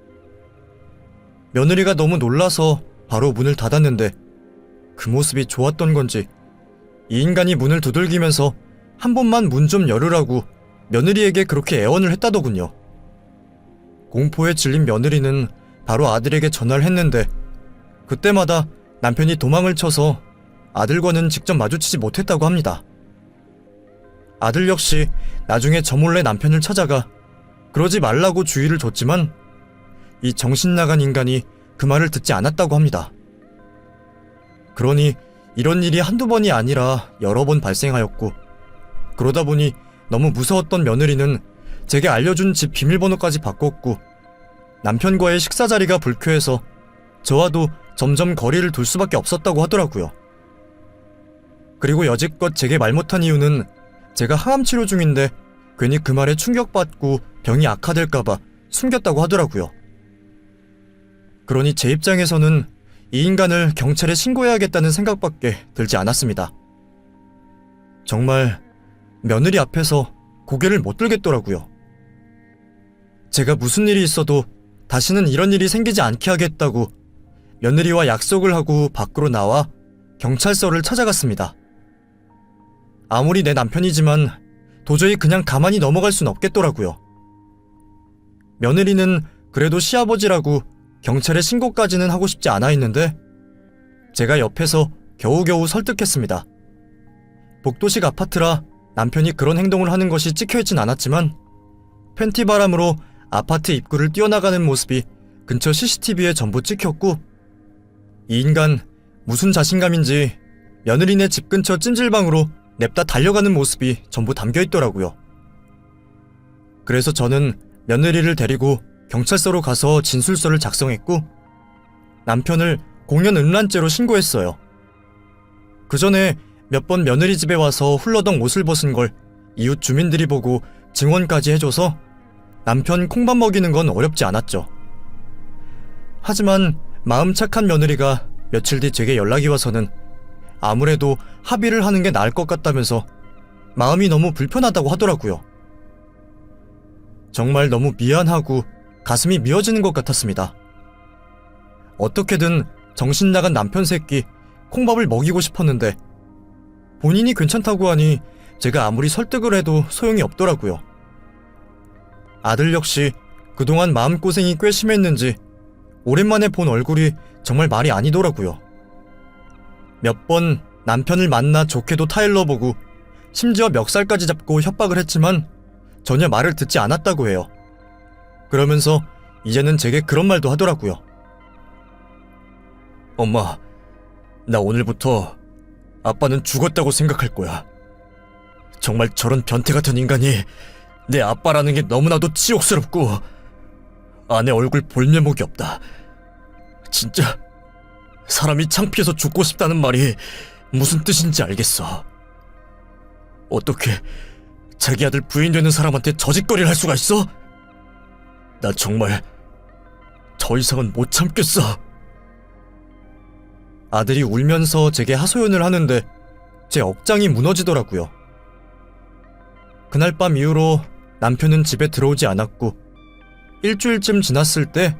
며느리가 너무 놀라서 바로 문을 닫았는데 그 모습이 좋았던 건지 이 인간이 문을 두들기면서 한 번만 문 좀 열으라고 며느리에게 그렇게 애원을 했다더군요. 공포에 질린 며느리는 바로 아들에게 전화를 했는데 그때마다 남편이 도망을 쳐서 아들과는 직접 마주치지 못했다고 합니다. 아들 역시 나중에 저 몰래 남편을 찾아가 그러지 말라고 주의를 줬지만 이 정신 나간 인간이 그 말을 듣지 않았다고 합니다. 그러니 이런 일이 한두 번이 아니라 여러 번 발생하였고 그러다 보니 너무 무서웠던 며느리는 제게 알려준 집 비밀번호까지 바꿨고 남편과의 식사 자리가 불쾌해서 저와도 점점 거리를 둘 수밖에 없었다고 하더라고요. 그리고 여지껏 제게 말 못한 이유는 제가 항암 치료 중인데 괜히 그 말에 충격받고 병이 악화될까봐 숨겼다고 하더라고요. 그러니 제 입장에서는 이 인간을 경찰에 신고해야겠다는 생각밖에 들지 않았습니다. 정말 며느리 앞에서 고개를 못 들겠더라고요. 제가 무슨 일이 있어도 다시는 이런 일이 생기지 않게 하겠다고 며느리와 약속을 하고 밖으로 나와 경찰서를 찾아갔습니다. 아무리 내 남편이지만 도저히 그냥 가만히 넘어갈 순 없겠더라고요. 며느리는 그래도 시아버지라고 경찰에 신고까지는 하고 싶지 않아 했는데 제가 옆에서 겨우겨우 설득했습니다. 복도식 아파트라 남편이 그런 행동을 하는 것이 찍혀있진 않았지만 팬티 바람으로 아파트 입구를 뛰어나가는 모습이 근처 CCTV에 전부 찍혔고 이 인간 무슨 자신감인지 며느리네 집 근처 찜질방으로 냅다 달려가는 모습이 전부 담겨있더라고요. 그래서 저는 며느리를 데리고 경찰서로 가서 진술서를 작성했고 남편을 공연 음란죄로 신고했어요. 그 전에 몇 번 며느리 집에 와서 훌러덩 옷을 벗은 걸 이웃 주민들이 보고 증언까지 해줘서 남편 콩밥 먹이는 건 어렵지 않았죠. 하지만 마음 착한 며느리가 며칠 뒤 제게 연락이 와서는 아무래도 합의를 하는 게 나을 것 같다면서 마음이 너무 불편하다고 하더라고요. 정말 너무 미안하고 가슴이 미어지는 것 같았습니다. 어떻게든 정신 나간 남편 새끼 콩밥을 먹이고 싶었는데 본인이 괜찮다고 하니 제가 아무리 설득을 해도 소용이 없더라고요. 아들 역시 그동안 마음고생이 꽤 심했는지 오랜만에 본 얼굴이 정말 말이 아니더라고요. 몇 번 남편을 만나 좋게도 타일러 보고 심지어 멱살까지 잡고 협박을 했지만 전혀 말을 듣지 않았다고 해요. 그러면서 이제는 제게 그런 말도 하더라고요. 엄마, 나 오늘부터 아빠는 죽었다고 생각할 거야. 정말 저런 변태 같은 인간이 내 아빠라는 게 너무나도 치욕스럽고 아내 얼굴 볼 면목이 없다. 진짜 사람이 창피해서 죽고 싶다는 말이 무슨 뜻인지 알겠어. 어떻게 자기 아들 부인 되는 사람한테 저짓거리를 할 수가 있어? 나 정말 더 이상은 못 참겠어. 아들이 울면서 제게 하소연을 하는데 제 억장이 무너지더라고요. 그날 밤 이후로 남편은 집에 들어오지 않았고 일주일쯤 지났을 때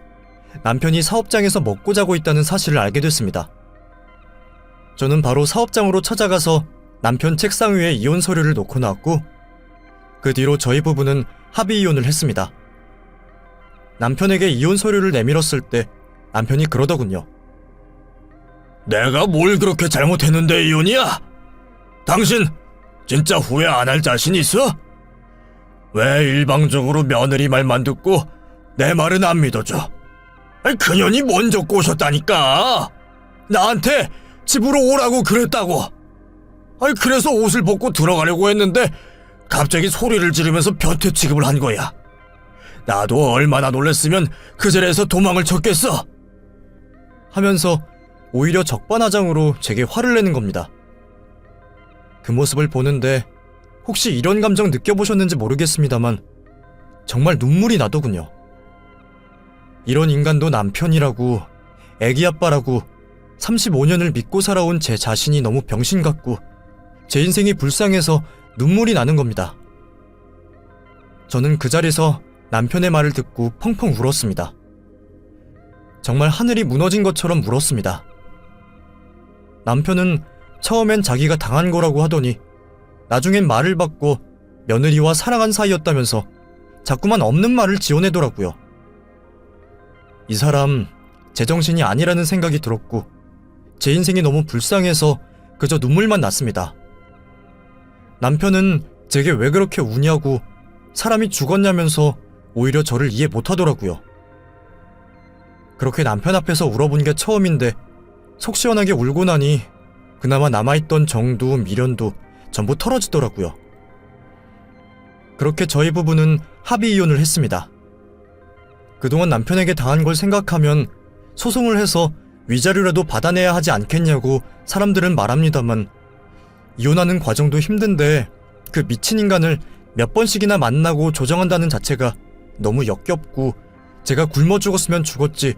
남편이 사업장에서 먹고 자고 있다는 사실을 알게 됐습니다. 저는 바로 사업장으로 찾아가서 남편 책상 위에 이혼 서류를 놓고 나왔고 그 뒤로 저희 부부는 합의 이혼을 했습니다. 남편에게 이혼 서류를 내밀었을 때 남편이 그러더군요. 내가 뭘 그렇게 잘못했는데 이혼이야? 당신 진짜 후회 안 할 자신 있어? 왜 일방적으로 며느리 말만 듣고 내 말은 안 믿어줘? 아니, 그년이 먼저 꼬셨다니까. 나한테 집으로 오라고 그랬다고. 아니, 그래서 옷을 벗고 들어가려고 했는데 갑자기 소리를 지르면서 변태 취급을 한 거야. 나도 얼마나 놀랬으면 그 자리에서 도망을 쳤겠어. 하면서 오히려 적반하장으로 제게 화를 내는 겁니다. 그 모습을 보는데 혹시 이런 감정 느껴보셨는지 모르겠습니다만 정말 눈물이 나더군요. 이런 인간도 남편이라고, 애기 아빠라고 35년을 믿고 살아온 제 자신이 너무 병신 같고 제 인생이 불쌍해서 눈물이 나는 겁니다. 저는 그 자리에서 남편의 말을 듣고 펑펑 울었습니다. 정말 하늘이 무너진 것처럼 울었습니다. 남편은 처음엔 자기가 당한 거라고 하더니 나중엔 말을 바꿔 며느리와 사랑한 사이였다면서 자꾸만 없는 말을 지어내더라고요. 이 사람 제정신이 아니라는 생각이 들었고 제 인생이 너무 불쌍해서 그저 눈물만 났습니다. 남편은 제게 왜 그렇게 우냐고 사람이 죽었냐면서 오히려 저를 이해 못하더라고요. 그렇게 남편 앞에서 울어본 게 처음인데 속 시원하게 울고 나니 그나마 남아있던 정도, 미련도 전부 털어지더라고요. 그렇게 저희 부부는 합의 이혼을 했습니다. 그동안 남편에게 당한 걸 생각하면 소송을 해서 위자료라도 받아내야 하지 않겠냐고 사람들은 말합니다만 이혼하는 과정도 힘든데 그 미친 인간을 몇 번씩이나 만나고 조정한다는 자체가 너무 역겹고 제가 굶어 죽었으면 죽었지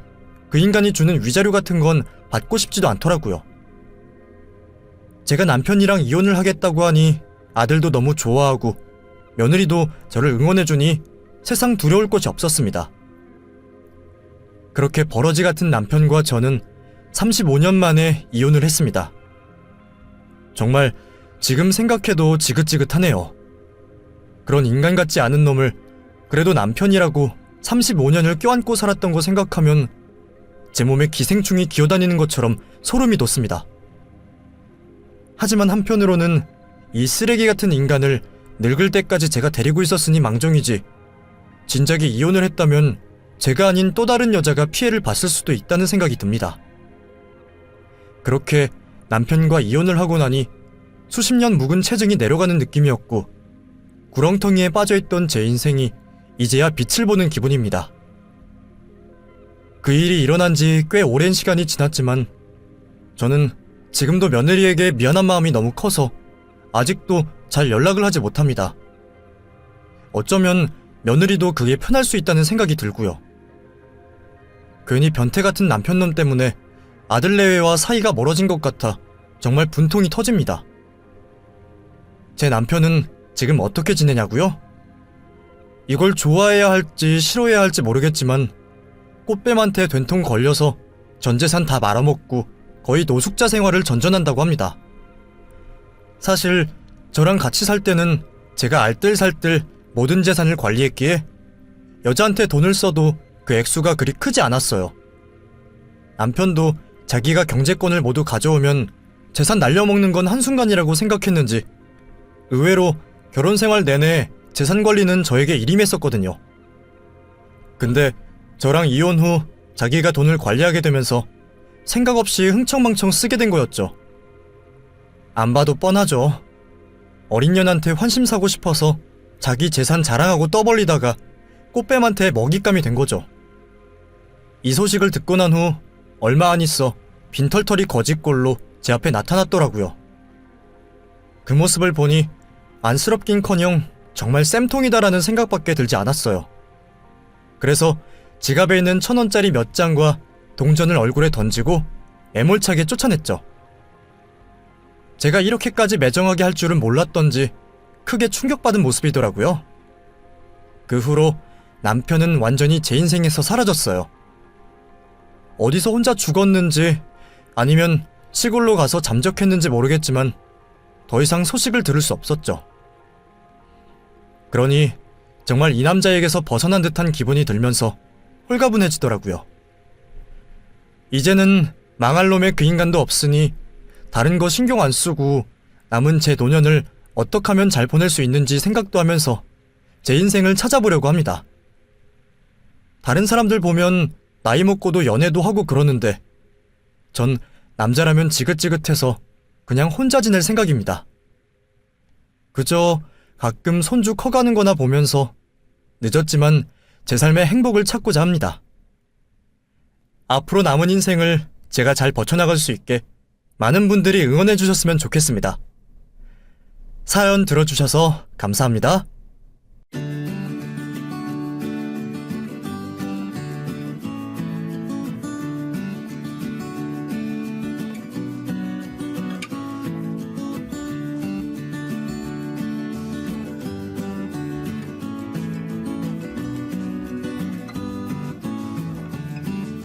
그 인간이 주는 위자료 같은 건 받고 싶지도 않더라고요. 제가 남편이랑 이혼을 하겠다고 하니 아들도 너무 좋아하고 며느리도 저를 응원해주니 세상 두려울 것이 없었습니다. 그렇게 버러지 같은 남편과 저는 35년 만에 이혼을 했습니다. 정말 지금 생각해도 지긋지긋하네요. 그런 인간 같지 않은 놈을 그래도 남편이라고 35년을 껴안고 살았던 거 생각하면 제 몸에 기생충이 기어다니는 것처럼 소름이 돋습니다. 하지만 한편으로는 이 쓰레기 같은 인간을 늙을 때까지 제가 데리고 있었으니 망정이지 진작에 이혼을 했다면 제가 아닌 또 다른 여자가 피해를 봤을 수도 있다는 생각이 듭니다. 그렇게 남편과 이혼을 하고 나니 수십 년 묵은 체증이 내려가는 느낌이었고 구렁텅이에 빠져있던 제 인생이 이제야 빛을 보는 기분입니다. 그 일이 일어난 지 꽤 오랜 시간이 지났지만 저는 지금도 며느리에게 미안한 마음이 너무 커서 아직도 잘 연락을 하지 못합니다. 어쩌면 며느리도 그게 편할 수 있다는 생각이 들고요. 괜히 변태 같은 남편놈 때문에 아들 내외와 사이가 멀어진 것 같아 정말 분통이 터집니다. 제 남편은 지금 어떻게 지내냐고요? 이걸 좋아해야 할지 싫어해야 할지 모르겠지만 꽃뱀한테 된통 걸려서 전 재산 다 말아먹고 거의 노숙자 생활을 전전한다고 합니다. 사실 저랑 같이 살 때는 제가 알뜰살뜰 모든 재산을 관리했기에 여자한테 돈을 써도 그 액수가 그리 크지 않았어요. 남편도 자기가 경제권을 모두 가져오면 재산 날려먹는 건 한순간이라고 생각했는지 의외로 결혼 생활 내내 재산 관리는 저에게 일임했었거든요. 근데 저랑 이혼 후 자기가 돈을 관리하게 되면서 생각 없이 흥청망청 쓰게 된 거였죠. 안 봐도 뻔하죠. 어린 년한테 환심 사고 싶어서 자기 재산 자랑하고 떠벌리다가 꽃뱀한테 먹잇감이 된 거죠. 이 소식을 듣고 난 후 얼마 안 있어 빈털털이 거짓골로 제 앞에 나타났더라고요. 그 모습을 보니 안쓰럽긴커녕 정말 쌤통이다라는 생각밖에 들지 않았어요. 그래서 지갑에 있는 1,000원짜리 몇 장과 동전을 얼굴에 던지고 애몰차게 쫓아냈죠. 제가 이렇게까지 매정하게 할 줄은 몰랐던지 크게 충격받은 모습이더라고요. 그 후로 남편은 완전히 제 인생에서 사라졌어요. 어디서 혼자 죽었는지 아니면 시골로 가서 잠적했는지 모르겠지만 더 이상 소식을 들을 수 없었죠. 그러니 정말 이 남자에게서 벗어난 듯한 기분이 들면서 홀가분해지더라고요. 이제는 망할 놈의 그 인간도 없으니 다른 거 신경 안 쓰고 남은 제 노년을 어떻게 하면 잘 보낼 수 있는지 생각도 하면서 제 인생을 찾아보려고 합니다. 다른 사람들 보면 나이 먹고도 연애도 하고 그러는데 전 남자라면 지긋지긋해서 그냥 혼자 지낼 생각입니다. 그저 가끔 손주 커가는 거나 보면서 늦었지만 제 삶의 행복을 찾고자 합니다. 앞으로 남은 인생을 제가 잘 버텨나갈 수 있게 많은 분들이 응원해 주셨으면 좋겠습니다. 사연 들어주셔서 감사합니다.